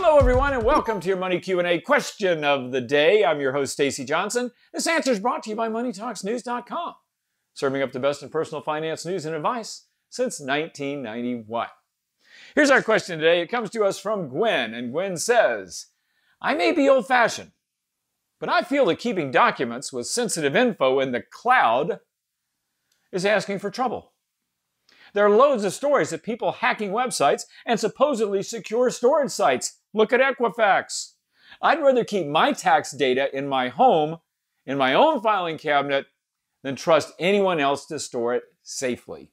Hello everyone and welcome to your Money Q&A question of the day. I'm your host Stacy Johnson. This answer is brought to you by MoneyTalksNews.com, serving up the best in personal finance news and advice since 1991. Here's our question today. It comes to us from Gwen, and Gwen says, I may be old-fashioned, but I feel that keeping documents with sensitive info in the cloud is asking for trouble. There are loads of stories of people hacking websites and supposedly secure storage sites. Look at Equifax. I'd rather keep my tax data in my home, in my own filing cabinet, than trust anyone else to store it safely.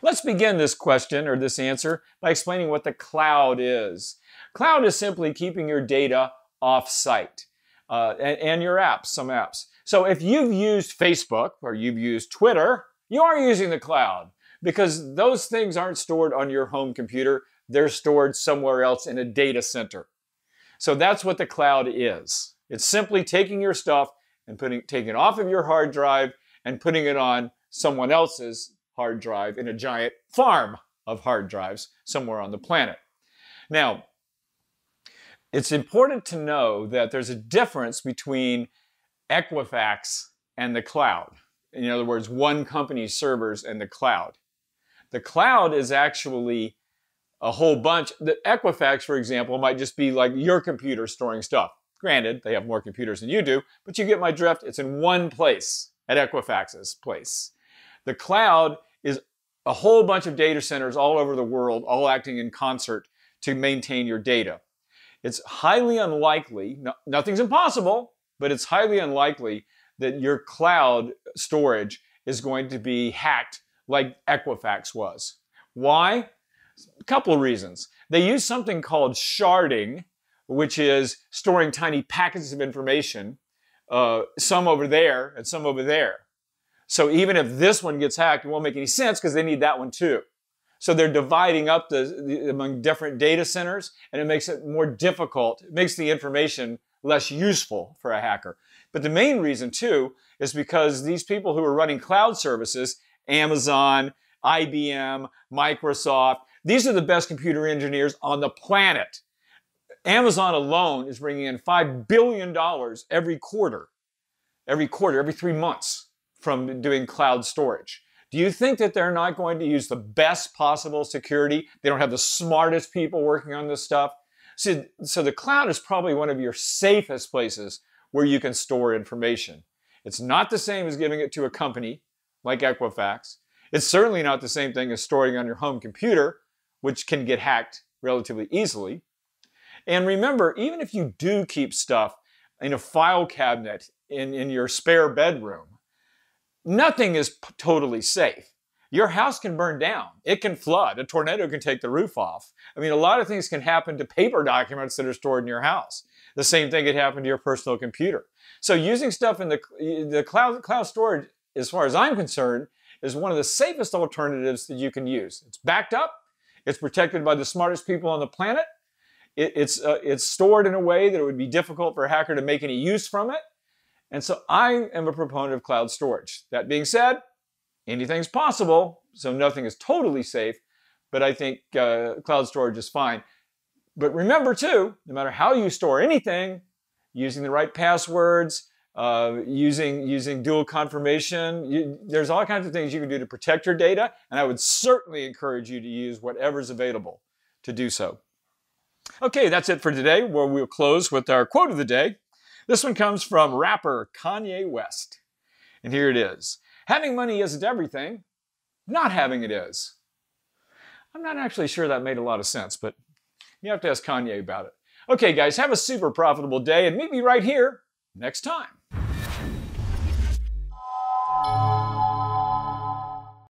Let's begin this question or this answer by explaining what the cloud is. Cloud is simply keeping your data off-site and your apps, some apps. So if you've used Facebook or you've used Twitter, you are using the cloud, because those things aren't stored on your home computer. They're stored somewhere else in a data center. So that's what the cloud is. It's simply taking your stuff and taking it off of your hard drive and putting it on someone else's hard drive in a giant farm of hard drives somewhere on the planet. Now, it's important to know that there's a difference between Equifax and the cloud. In other words, one company's servers and the cloud. The cloud is actually a whole bunch. The Equifax, for example, might just be like your computer storing stuff. Granted, they have more computers than you do, but you get my drift. It's in one place, at Equifax's place. The cloud is a whole bunch of data centers all over the world, all acting in concert to maintain your data. It's highly unlikely, nothing's impossible, but it's highly unlikely that your cloud storage is going to be hacked like Equifax was. Why? A couple of reasons. They use something called sharding, which is storing tiny packets of information, some over there and some over there. So even if this one gets hacked, it won't make any sense because they need that one too. So they're dividing up among different data centers, and it makes it more difficult. It makes the information less useful for a hacker. But the main reason too is because these people who are running cloud services, Amazon, IBM, Microsoft, these are the best computer engineers on the planet. Amazon alone is bringing in $5 billion every quarter, every 3 months from doing cloud storage. Do you think that they're not going to use the best possible security? They don't have the smartest people working on this stuff. So the cloud is probably one of your safest places where you can store information. It's not the same as giving it to a company like Equifax. It's certainly not the same thing as storing on your home computer, which can get hacked relatively easily. And remember, even if you do keep stuff in a file cabinet in your spare bedroom, nothing is totally safe. Your house can burn down. It can flood. A tornado can take the roof off. I mean, a lot of things can happen to paper documents that are stored in your house. The same thing could happen to your personal computer. So using stuff in the cloud storage, as far as I'm concerned, is one of the safest alternatives that you can use. It's backed up. It's protected by the smartest people on the planet. It's stored in a way that it would be difficult for a hacker to make any use from it. And so I am a proponent of cloud storage. That being said, anything's possible, so nothing is totally safe, but I think cloud storage is fine. But remember too, no matter how you store anything, using the right passwords, using dual confirmation, there's all kinds of things you can do to protect your data, and I would certainly encourage you to use whatever's available to do so. Okay, that's it for today, where we'll close with our quote of the day. This one comes from rapper Kanye West. And here it is. Having money isn't everything. Not having it is. I'm not actually sure that made a lot of sense, but you have to ask Kanye about it. Okay, guys, have a super profitable day and meet me right here next time.